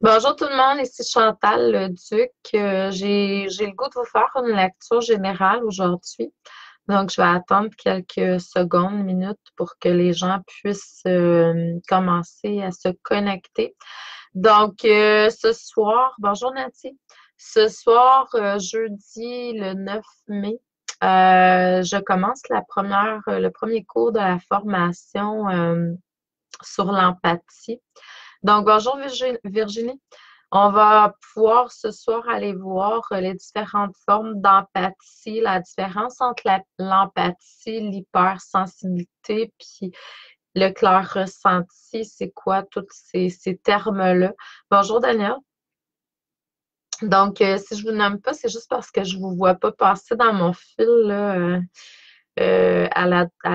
Bonjour tout le monde, ici Chantal le Duc. J'ai le goût de vous faire une lecture générale aujourd'hui. Donc, je vais attendre quelques secondes, minutes pour que les gens puissent commencer à se connecter. Donc, ce soir, bonjour Nathalie. Ce soir, jeudi le 9 mai, je commence le premier cours de la formation sur l'empathie. Donc, bonjour Virginie. On va pouvoir ce soir aller voir les différentes formes d'empathie, la différence entre l'empathie, l'hypersensibilité, puis le clair ressenti, c'est quoi tous ces termes-là. Bonjour Daniel. Donc, si je vous nomme pas, c'est juste parce que je vous vois pas passer dans mon fil là, à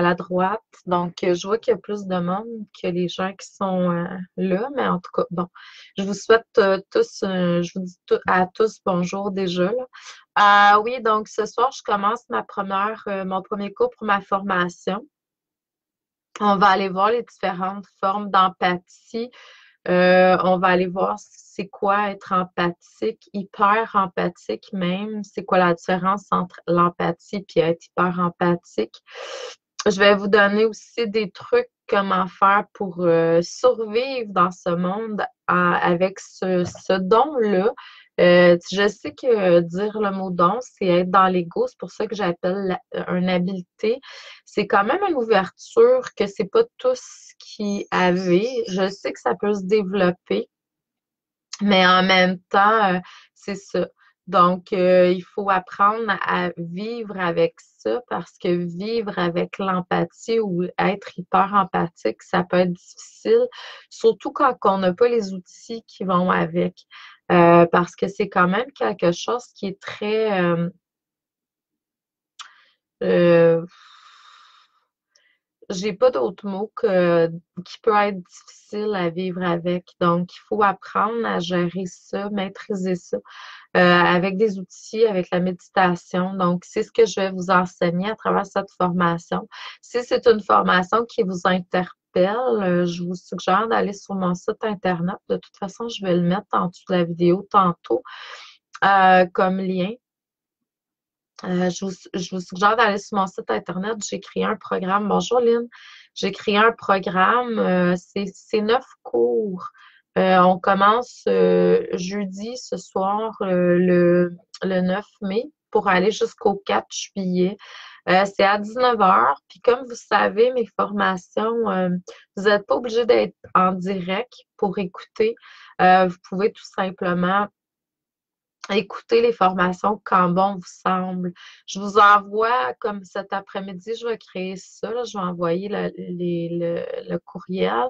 la droite. Donc, je vois qu'il y a plus de monde que les gens qui sont là, mais en tout cas, bon, je vous souhaite tous, je vous dis à tous bonjour déjà, là. Oui, donc ce soir, je commence mon premier cours pour ma formation. On va aller voir les différentes formes d'empathie. On va aller voir c'est quoi être empathique, hyper empathique même. C'est quoi la différence entre l'empathie et être hyper empathique. Je vais vous donner aussi des trucs comment faire pour survivre dans ce monde avec ce don-là. Je sais que dire le mot don, c'est être dans l'ego. C'est pour ça que j'appelle une habileté. C'est quand même une ouverture que c'est pas tous qui avaient. Je sais que ça peut se développer, mais en même temps, c'est ça. Donc, il faut apprendre à vivre avec ça parce que vivre avec l'empathie ou être hyper empathique, ça peut être difficile, surtout quand on n'a pas les outils qui vont avec. Parce que c'est quand même quelque chose qui est très euh, j'ai pas d'autres mots qui peut être difficile à vivre avec. Donc, il faut apprendre à gérer ça, maîtriser ça, avec des outils, avec la méditation. Donc, c'est ce que je vais vous enseigner à travers cette formation. Si c'est une formation qui vous interpelle, je vous suggère d'aller sur mon site Internet. De toute façon, je vais le mettre en dessous de la vidéo tantôt, comme lien. Je vous suggère d'aller sur mon site Internet. J'ai créé un programme. Bonjour Lynn. J'ai créé un programme. C'est 9 cours. On commence jeudi ce soir, le 9 mai, pour aller jusqu'au 4 juillet. C'est à 19 heures. Puis comme vous savez, mes formations, vous n'êtes pas obligé d'être en direct pour écouter. Vous pouvez tout simplement écoutez les formations quand bon vous semble. Je vous envoie, comme cet après-midi, je vais créer ça, là, je vais envoyer le courriel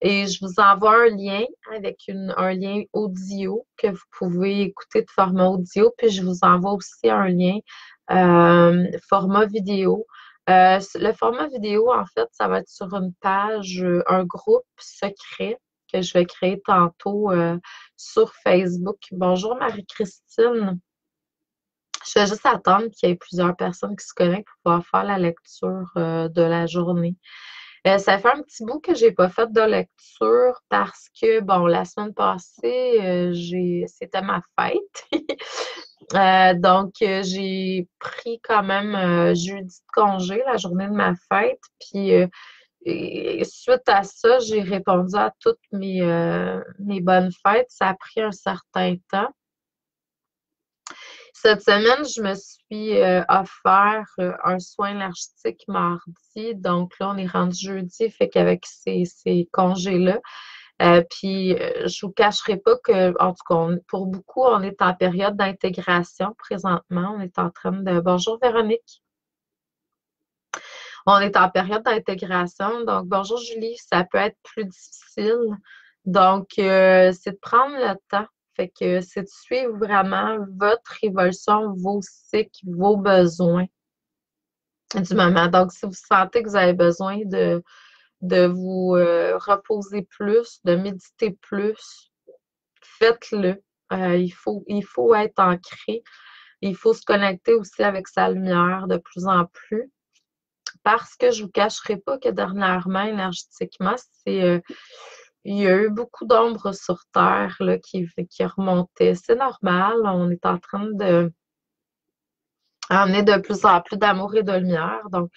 et je vous envoie un lien avec un lien audio que vous pouvez écouter de format audio, puis je vous envoie aussi un lien format vidéo. Le format vidéo, en fait, ça va être sur une page, un groupe secret que je vais créer tantôt sur Facebook. Bonjour Marie-Christine. Je vais juste attendre qu'il y ait plusieurs personnes qui se connectent pour pouvoir faire la lecture de la journée. Ça fait un petit bout que j'ai pas fait de lecture parce que, bon, la semaine passée, c'était ma fête. Donc, j'ai pris quand même jeudi de congé, la journée de ma fête. Puis, et suite à ça, j'ai répondu à toutes mes bonnes fêtes. Ça a pris un certain temps. Cette semaine, je me suis offert un soin énergétique mardi. Donc là, on est rendu jeudi, fait qu'avec ces congés-là, puis je vous cacherai pas que, en tout cas, pour beaucoup, on est en période d'intégration présentement. On est en train de... Bonjour Véronique. On est en période d'intégration. Donc, bonjour Julie, ça peut être plus difficile. Donc, c'est de prendre le temps. Fait que c'est de suivre vraiment votre évolution, vos cycles, vos besoins du moment. Donc, si vous sentez que vous avez besoin de vous reposer plus, de méditer plus, faites-le. Il faut être ancré. Il faut se connecter aussi avec sa lumière de plus en plus. Parce que je ne vous cacherai pas que dernièrement, énergétiquement, il y a eu beaucoup d'ombres sur Terre là, qui remontaient. C'est normal, on est en train de amener de plus en plus d'amour et de lumière. Donc,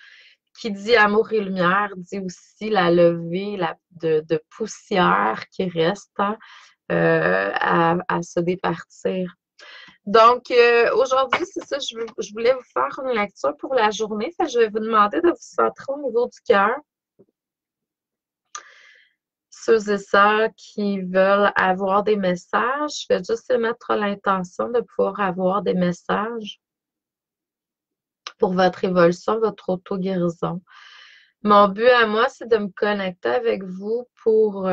qui dit amour et lumière dit aussi la levée de poussière qui reste hein, à se départir. Donc, aujourd'hui, c'est ça, je voulais vous faire une lecture pour la journée. Fait que je vais vous demander de vous centrer au niveau du cœur. Ceux et celles qui veulent avoir des messages, je vais juste mettre l'intention de pouvoir avoir des messages pour votre évolution, votre auto-guérison. Mon but à moi, c'est de me connecter avec vous pour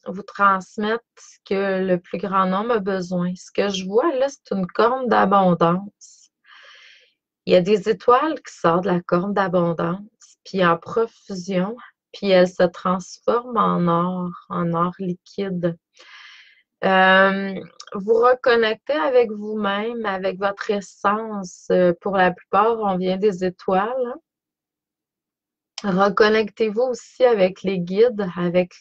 vous transmettre ce que le plus grand nombre a besoin. Ce que je vois là, c'est une corne d'abondance. Il y a des étoiles qui sortent de la corne d'abondance, puis en profusion, puis elles se transforment en or liquide. Vous reconnectez avec vous-même, avec votre essence. Pour la plupart, on vient des étoiles. Hein. Reconnectez-vous aussi avec les guides, avec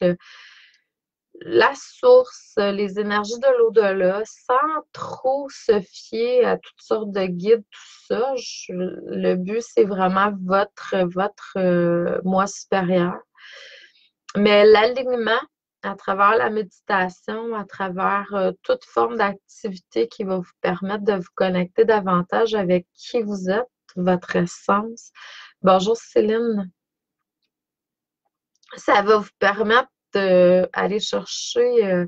la source, les énergies de l'au-delà, sans trop se fier à toutes sortes de guides, tout ça. Le but, c'est vraiment votre moi supérieur. Mais l'alignement, à travers la méditation, à travers toute forme d'activité qui va vous permettre de vous connecter davantage avec qui vous êtes, votre essence. Bonjour Céline. Ça va vous permettre d'aller chercher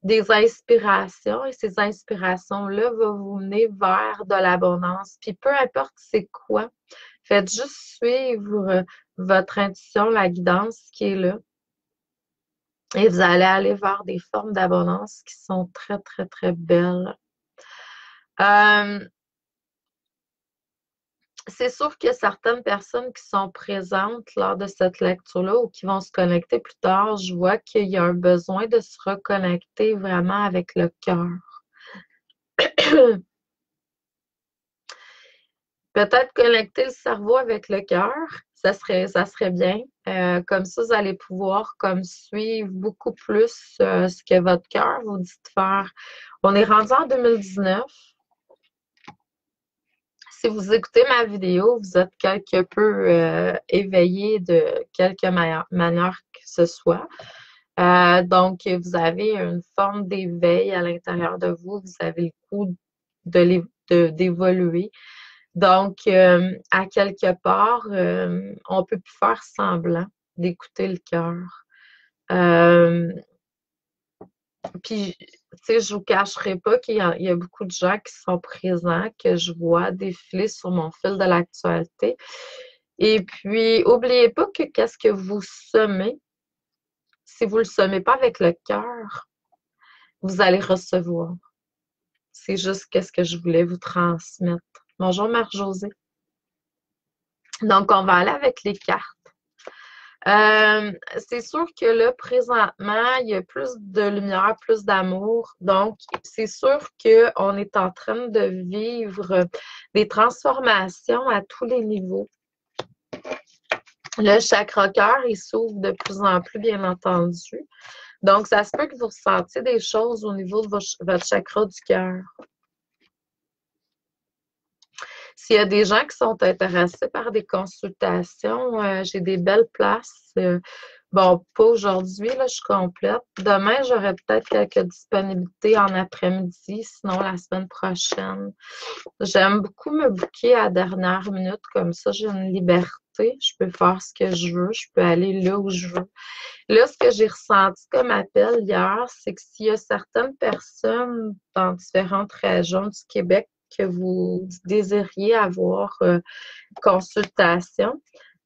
des inspirations et ces inspirations-là vont vous mener vers de l'abondance. Puis peu importe c'est quoi, faites juste suivre votre intuition, la guidance qui est là. Et vous allez aller vers des formes d'abondance qui sont très, très, très belles. C'est sûr qu'il y a certaines personnes qui sont présentes lors de cette lecture-là ou qui vont se connecter plus tard. Je vois qu'il y a un besoin de se reconnecter vraiment avec le cœur. Peut-être connecter le cerveau avec le cœur, ça serait bien. Comme ça, vous allez pouvoir comme suivre beaucoup plus ce que votre cœur vous dit de faire. On est rendu en 2019. Si vous écoutez ma vidéo, vous êtes quelque peu éveillé de quelque manière que ce soit. Donc, vous avez une forme d'éveil à l'intérieur de vous. Vous avez le goût d'évoluer. Donc, à quelque part, on ne peut plus faire semblant d'écouter le cœur. Puis, tu sais, je ne vous cacherai pas qu'il y a beaucoup de gens qui sont présents, que je vois défiler sur mon fil de l'actualité. Et puis, n'oubliez pas que qu'est-ce que vous semez, si vous ne le semez pas avec le cœur, vous allez recevoir. C'est juste qu'est-ce que je voulais vous transmettre. Bonjour, Marie-Josée. Donc, on va aller avec les cartes. C'est sûr que là, présentement, il y a plus de lumière, plus d'amour. Donc, c'est sûr qu'on est en train de vivre des transformations à tous les niveaux. Le chakra cœur, il s'ouvre de plus en plus, bien entendu. Donc, ça se peut que vous ressentiez des choses au niveau de votre chakra du cœur. S'il y a des gens qui sont intéressés par des consultations, j'ai des belles places. Bon, pas aujourd'hui, là, je suis complète. Demain, j'aurai peut-être quelques disponibilités en après-midi, sinon la semaine prochaine. J'aime beaucoup me booker à la dernière minute, comme ça, j'ai une liberté. Je peux faire ce que je veux, je peux aller là où je veux. Là, ce que j'ai ressenti comme appel hier, c'est que s'il y a certaines personnes dans différentes régions du Québec que vous désiriez avoir consultation,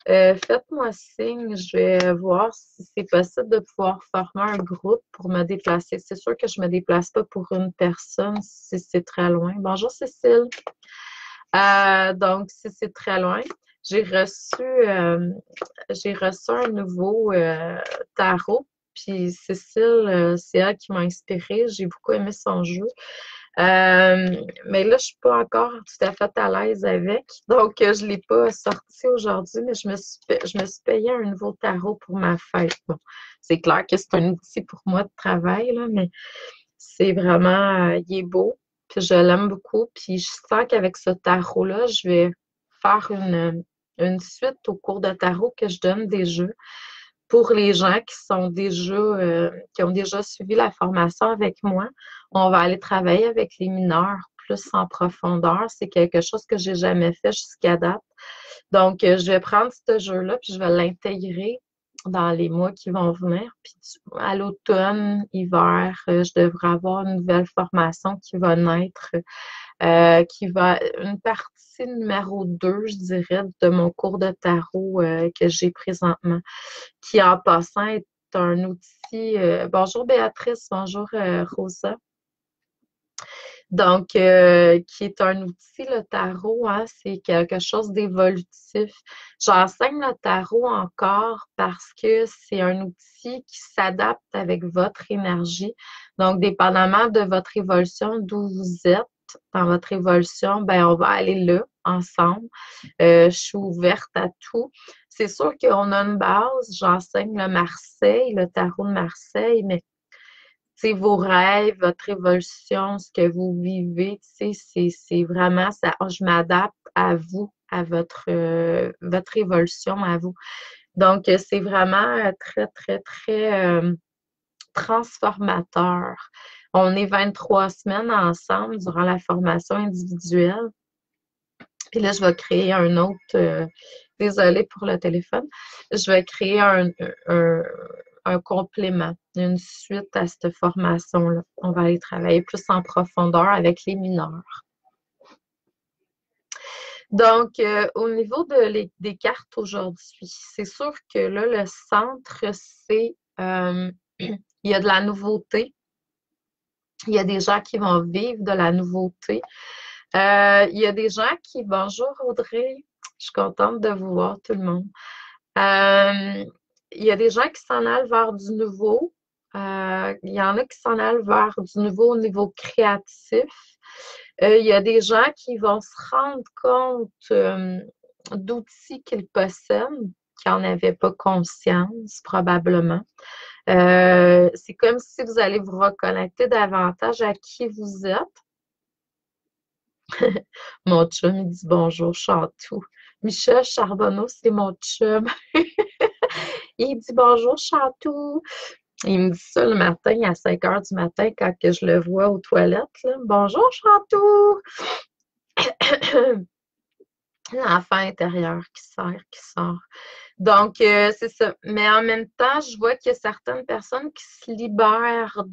faites-moi signe, je vais voir si c'est possible de pouvoir former un groupe pour me déplacer. C'est sûr que je ne me déplace pas pour une personne si c'est très loin. Bonjour Cécile. Donc, si c'est très loin, j'ai reçu un nouveau tarot. Puis Cécile, c'est elle qui m'a inspirée. J'ai beaucoup aimé son jeu. Mais là, je suis pas encore tout à fait à l'aise avec. Donc, je l'ai pas sorti aujourd'hui, mais je me suis payé un nouveau tarot pour ma fête. Bon, c'est clair que c'est un outil pour moi de travail, là, mais c'est vraiment, il est beau, puis je l'aime beaucoup. Puis je sens qu'avec ce tarot-là, je vais faire une suite au cours de tarot que je donne des jeux pour les gens qui sont déjà, qui ont déjà suivi la formation avec moi. On va aller travailler avec les mineurs plus en profondeur. C'est quelque chose que j'ai jamais fait jusqu'à date. Donc, je vais prendre ce jeu-là, puis je vais l'intégrer dans les mois qui vont venir. Puis à l'automne, hiver, je devrais avoir une nouvelle formation qui va naître, une partie numéro 2, je dirais, de mon cours de tarot que j'ai présentement, qui en passant est un outil. Bonjour Béatrice, bonjour Rosa. Donc, qui est un outil, le tarot, hein, c'est quelque chose d'évolutif. J'enseigne le tarot encore parce que c'est un outil qui s'adapte avec votre énergie. Donc, dépendamment de votre évolution, d'où vous êtes dans votre évolution, ben on va aller là, ensemble. Je suis ouverte à tout. C'est sûr qu'on a une base. J'enseigne le Marseille, le tarot de Marseille, mais vos rêves, votre évolution, ce que vous vivez, c'est vraiment ça. Je m'adapte à vous, à votre évolution à vous. Donc, c'est vraiment très, très, très transformateur. On est 23 semaines ensemble durant la formation individuelle. Puis là, je vais créer un autre. Désolée pour le téléphone. Je vais créer un complément, une suite à cette formation-là. On va aller travailler plus en profondeur avec les mineurs. Donc, au niveau des cartes aujourd'hui, c'est sûr que là, le centre, c'est il y a de la nouveauté. Il y a des gens qui vont vivre de la nouveauté. Il y a des gens qui... Bonjour Audrey, je suis contente de vous voir tout le monde. Il y a des gens qui s'en allent vers du nouveau. Il y en a qui s'en allent vers du nouveau au niveau créatif. Il y a des gens qui vont se rendre compte d'outils qu'ils possèdent, qui n'en avaient pas conscience, probablement. C'est comme si vous allez vous reconnecter davantage à qui vous êtes. Mon chum, il dit bonjour, Chantou. Michel Charbonneau, c'est mon chum. Il dit bonjour, Chantou. Il me dit ça le matin à 5 heures du matin quand que je le vois aux toilettes. Là. Bonjour, Chantou. L'enfant intérieur qui sort. Donc, c'est ça. Mais en même temps, je vois qu'il y a certaines personnes qui se libèrent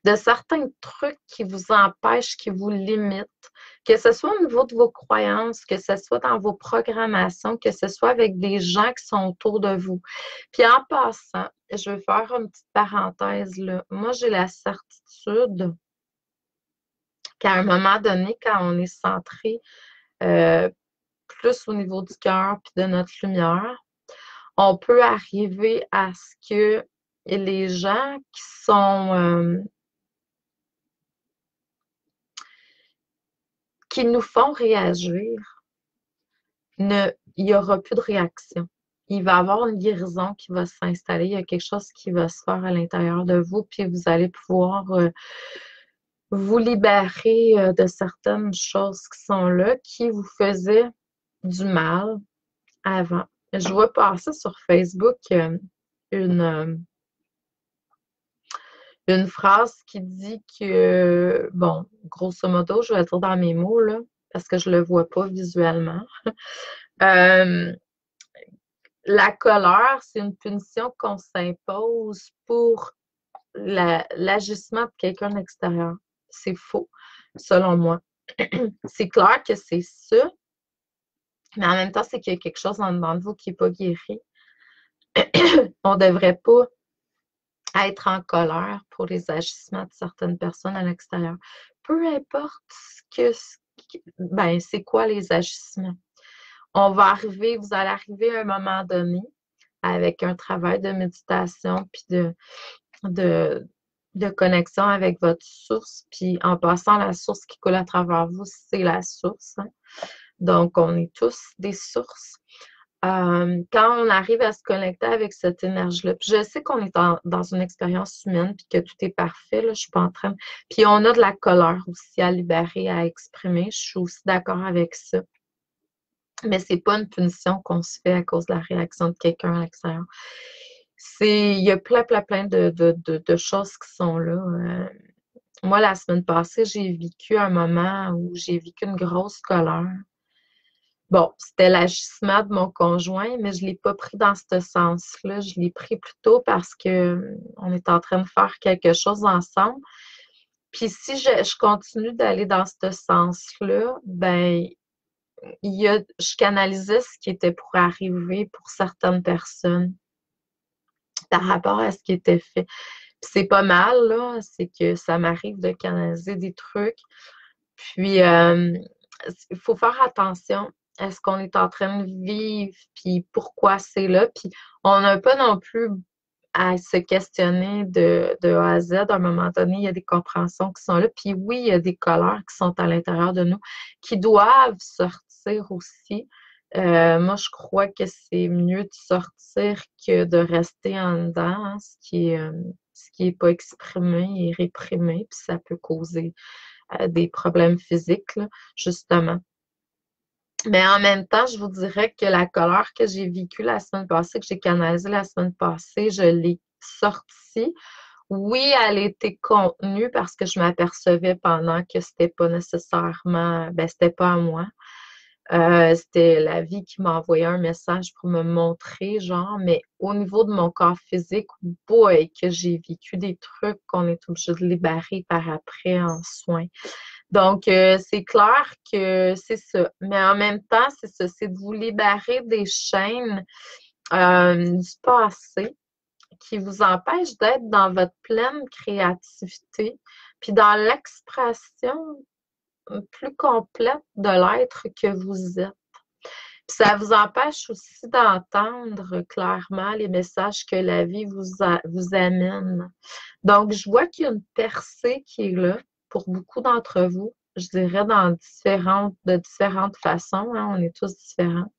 de certains trucs qui vous empêchent, qui vous limitent, que ce soit au niveau de vos croyances, que ce soit dans vos programmations, que ce soit avec des gens qui sont autour de vous. Puis en passant, je vais faire une petite parenthèse là. Moi, j'ai la certitude qu'à un moment donné, quand on est centré plus au niveau du cœur puis de notre lumière, on peut arriver à ce que les gens qui nous font réagir, il n'y aura plus de réaction. Il va y avoir une guérison qui va s'installer, il y a quelque chose qui va se faire à l'intérieur de vous, puis vous allez pouvoir vous libérer de certaines choses qui sont là, qui vous faisaient du mal avant. Je vois passer sur Facebook une, une phrase qui dit que, bon, grosso modo, je vais le dire dans mes mots, là, parce que je ne le vois pas visuellement. La colère, c'est une punition qu'on s'impose pour l'agissement de quelqu'un d'extérieur. C'est faux, selon moi. C'est clair que c'est ça, mais en même temps, c'est qu'il y a quelque chose en dedans de vous qui n'est pas guéri. On ne devrait pas être en colère pour les agissements de certaines personnes à l'extérieur. Peu importe c'est quoi les agissements. Vous allez arriver à un moment donné avec un travail de méditation puis de connexion avec votre source. Puis en passant, la source qui coule à travers vous, c'est la source, hein. Donc, on est tous des sources. Quand on arrive à se connecter avec cette énergie-là, puis je sais qu'on est dans une expérience humaine, puis que tout est parfait, là, je suis pas en train. Puis on a de la colère aussi à libérer, à exprimer. Je suis aussi d'accord avec ça. Mais c'est pas une punition qu'on se fait à cause de la réaction de quelqu'un à l'extérieur. Il y a plein de choses qui sont là. Moi, la semaine passée, j'ai vécu un moment où j'ai vécu une grosse colère. Bon, c'était l'agissement de mon conjoint, mais je ne l'ai pas pris dans ce sens-là. Je l'ai pris plutôt parce que on est en train de faire quelque chose ensemble. Puis si je continue d'aller dans ce sens-là, ben je canalisais ce qui était pour arriver pour certaines personnes par rapport à ce qui était fait. Puis c'est pas mal, là, c'est que ça m'arrive de canaliser des trucs. Puis, il faut faire attention à ce qu'on est en train de vivre, puis pourquoi c'est là. Puis, on n'a pas non plus à se questionner de A à Z. À un moment donné, il y a des compréhensions qui sont là. Puis oui, il y a des colères qui sont à l'intérieur de nous, qui doivent sortir aussi. Moi, je crois que c'est mieux de sortir que de rester en dedans, hein, ce qui est pas exprimé et réprimé, puis ça peut causer des problèmes physiques, là, justement. Mais en même temps, je vous dirais que la colère que j'ai vécue la semaine passée, que j'ai canalisée la semaine passée, je l'ai sortie. Oui, elle était contenue parce que je m'apercevais pendant que c'était pas nécessairement, ben, c'était pas à moi. C'était la vie qui m'a envoyé un message pour me montrer, genre, mais au niveau de mon corps physique, boy, que j'ai vécu des trucs qu'on est obligé de libérer par après en soins. Donc, c'est clair que c'est ça. Mais en même temps, c'est ça, c'est de vous libérer des chaînes du passé qui vous empêchent d'être dans votre pleine créativité, puis dans l'expression plus complète de l'être que vous êtes. Puis ça vous empêche aussi d'entendre clairement les messages que la vie vous amène. Donc, je vois qu'il y a une percée qui est là pour beaucoup d'entre vous. Je dirais de différentes façons, hein, on est tous différents.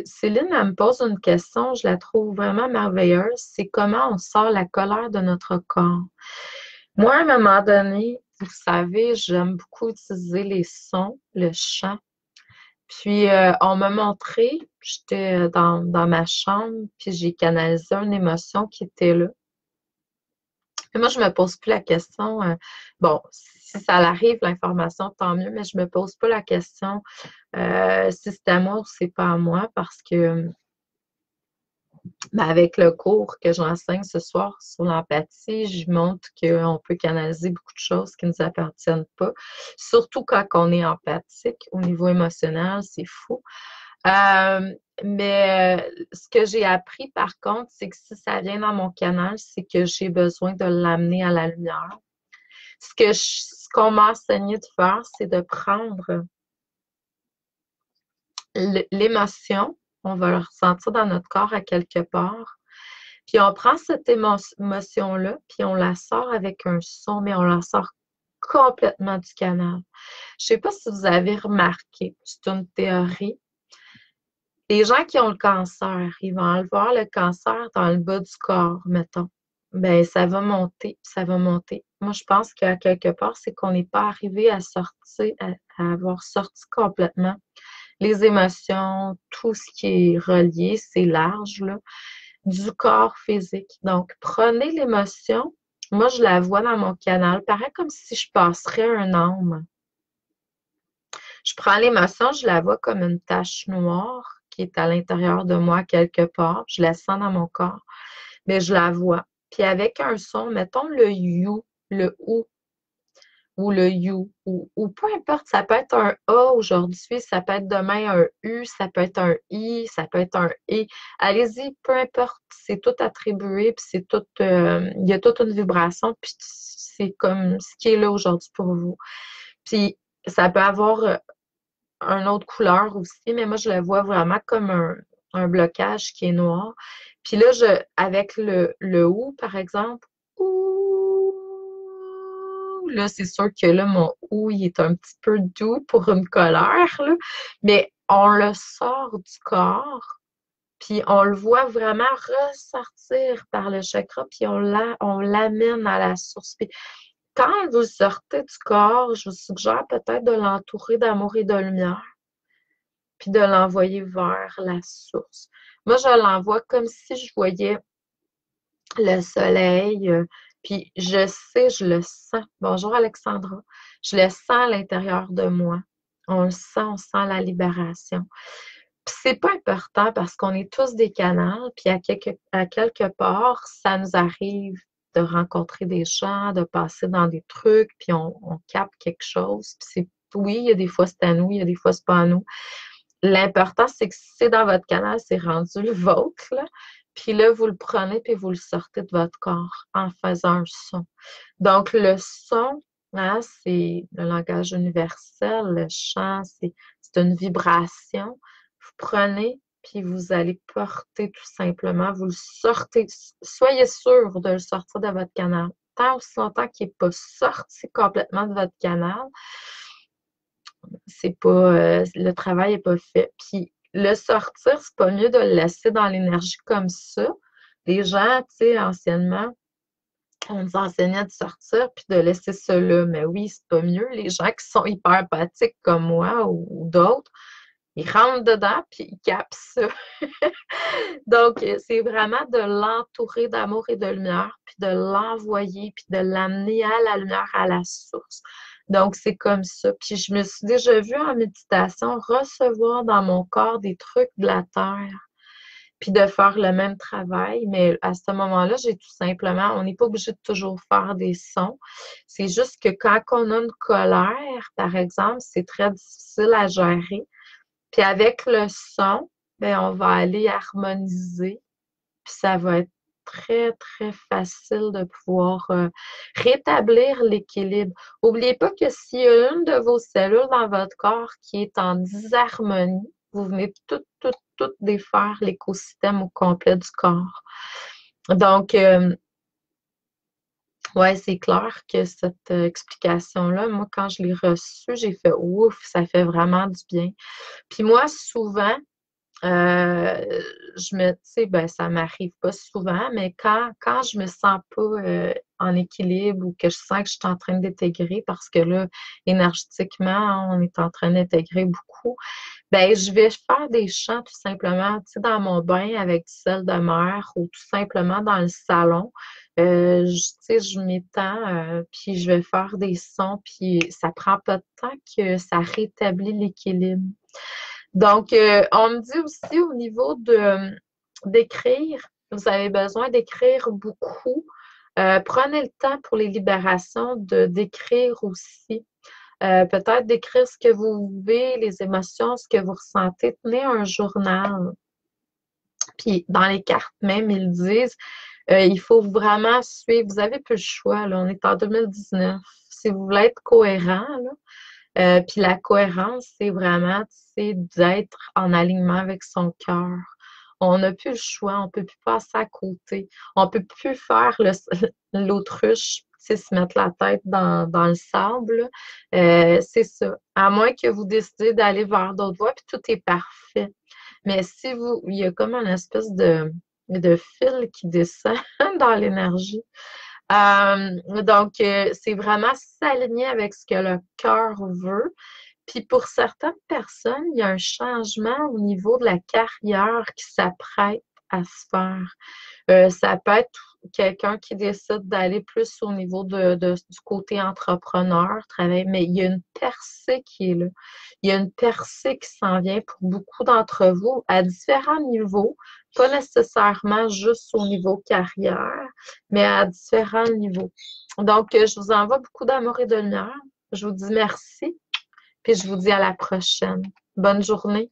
Céline, elle me pose une question, je la trouve vraiment merveilleuse. C'est comment on sort la colère de notre corps. Moi, à un moment donné, vous savez, j'aime beaucoup utiliser les sons, le chant. Puis, on m'a montré, j'étais dans ma chambre, puis j'ai canalisé une émotion qui était là. Et moi, je me pose plus la question, bon, si ça arrive, l'information, tant mieux, mais je me pose pas la question si c'est à moi ou c'est pas à moi, parce que ben, avec le cours que j'enseigne ce soir sur l'empathie, je montre qu'on peut canaliser beaucoup de choses qui ne nous appartiennent pas, surtout quand on est empathique au niveau émotionnel, c'est fou. Euh, mais ce que j'ai appris par contre, c'est que si ça vient dans mon canal, c'est que j'ai besoin de l'amener à la lumière. Ce qu'on m'a enseigné de faire, c'est de prendre l'émotion, on va le ressentir dans notre corps à quelque part, puis on prend cette émotion-là, puis on la sort avec un son, mais on la sort complètement du canal. Je sais pas si vous avez remarqué, c'est une théorie. Les gens qui ont le cancer, ils vont avoir le cancer dans le bas du corps, mettons. Ben, ça va monter, ça va monter. Moi, je pense qu'à quelque part, c'est qu'on n'est pas arrivé à sortir, à avoir sorti complètement les émotions, tout ce qui est relié, c'est large, là, du corps physique. Donc, prenez l'émotion. Moi, je la vois dans mon canal. Pareil comme si je passerais un âme. Je prends l'émotion, je la vois comme une tache noire qui est à l'intérieur de moi quelque part. Je la sens dans mon corps, mais je la vois. Puis avec un son, mettons le you, le ou ou le you, ou peu importe, ça peut être un A aujourd'hui, ça peut être demain un U, ça peut être un I, ça peut être un I. Allez-y, peu importe, c'est tout attribué, puis c'est tout, il y a toute une vibration, puis c'est comme ce qui est là aujourd'hui pour vous. Puis ça peut avoir une autre couleur aussi, mais moi je le vois vraiment comme un blocage qui est noir. Puis là, avec le ou, par exemple, ouh, là, c'est sûr que là, mon ou, il est un petit peu doux pour une colère, là, mais on le sort du corps, puis on le voit vraiment ressortir par le chakra, puis on l'amène à la source. Puis quand vous le sortez du corps, je vous suggère peut-être de l'entourer d'amour et de lumière, puis de l'envoyer vers la source. Moi, je l'envoie comme si je voyais le soleil, puis je sais, je le sens. Bonjour Alexandra. Je le sens à l'intérieur de moi. On sent la libération. Puis c'est pas important parce qu'on est tous des canals, puis à quelque part, ça nous arrive de rencontrer des gens, de passer dans des trucs, puis on capte quelque chose. Puis oui, il y a des fois c'est à nous, il y a des fois c'est pas à nous. L'important, c'est que si c'est dans votre canal, c'est rendu le vôtre, là. Puis là, vous le prenez puis vous le sortez de votre corps en faisant un son. Donc, le son, hein, c'est le langage universel, le chant, c'est une vibration. Vous prenez puis vous allez porter tout simplement, vous le sortez. Soyez sûr de le sortir de votre canal. Tant aussi longtemps qu'il n'est pas sorti complètement de votre canal, c'est pas le travail n'est pas fait. Puis le sortir, c'est pas mieux de le laisser dans l'énergie comme ça. Les gens, tu sais, anciennement, on nous enseignait de sortir puis de laisser ça là. Mais oui, c'est pas mieux. Les gens qui sont hyper empathiques comme moi ou d'autres, ils rentrent dedans puis ils captent ça. Donc, c'est vraiment de l'entourer d'amour et de lumière, puis de l'envoyer, puis de l'amener à la lumière, à la source. Donc, c'est comme ça. Puis, je me suis déjà vue en méditation recevoir dans mon corps des trucs de la terre, puis de faire le même travail. Mais à ce moment-là, j'ai tout simplement, on n'est pas obligé de toujours faire des sons. C'est juste que quand on a une colère, par exemple, c'est très difficile à gérer. Puis avec le son, ben, on va aller harmoniser, puis ça va être très, très facile de pouvoir rétablir l'équilibre. N'oubliez pas que s'il y a une de vos cellules dans votre corps qui est en disharmonie, vous venez toutes défaire l'écosystème au complet du corps. Donc, ouais, c'est clair que cette explication-là, moi, quand je l'ai reçue, j'ai fait ouf, ça fait vraiment du bien. Puis moi, souvent, tu sais, ben, ça m'arrive pas souvent, mais quand je me sens pas en équilibre ou que je sens que je suis en train d'intégrer, parce que là, énergétiquement, on est en train d'intégrer beaucoup, ben, je vais faire des chants tout simplement, tu sais, dans mon bain avec du sel de mer ou tout simplement dans le salon. Tu sais, je m'étends, puis je vais faire des sons, puis ça prend pas de temps que ça rétablit l'équilibre. Donc, on me dit aussi au niveau d'écrire, vous avez besoin d'écrire beaucoup. Prenez le temps pour les libérations d'écrire aussi. Peut-être d'écrire ce que vous vivez, les émotions, ce que vous ressentez. Tenez un journal. Puis dans les cartes même, ils disent, il faut vraiment suivre. Vous n'avez plus le choix, là. On est en 2019. Si vous voulez être cohérent, là, puis la cohérence, c'est vraiment, tu sais, d'être en alignement avec son cœur. On n'a plus le choix, on ne peut plus passer à côté. On ne peut plus faire l'autruche, tu sais, se mettre la tête dans le sable. C'est ça. À moins que vous décidez d'aller vers d'autres voies, puis tout est parfait. Mais si il y a comme une espèce de fil qui descend dans l'énergie. Donc, c'est vraiment s'aligner avec ce que le cœur veut. Puis pour certaines personnes, il y a un changement au niveau de la carrière qui s'apprête à se faire. Ça peut être quelqu'un qui décide d'aller plus au niveau du côté entrepreneur, travail, mais il y a une percée qui est là. Il y a une percée qui s'en vient pour beaucoup d'entre vous à différents niveaux, pas nécessairement juste au niveau carrière, mais à différents niveaux. Donc, je vous envoie beaucoup d'amour et de lumière. Je vous dis merci, puis je vous dis à la prochaine. Bonne journée.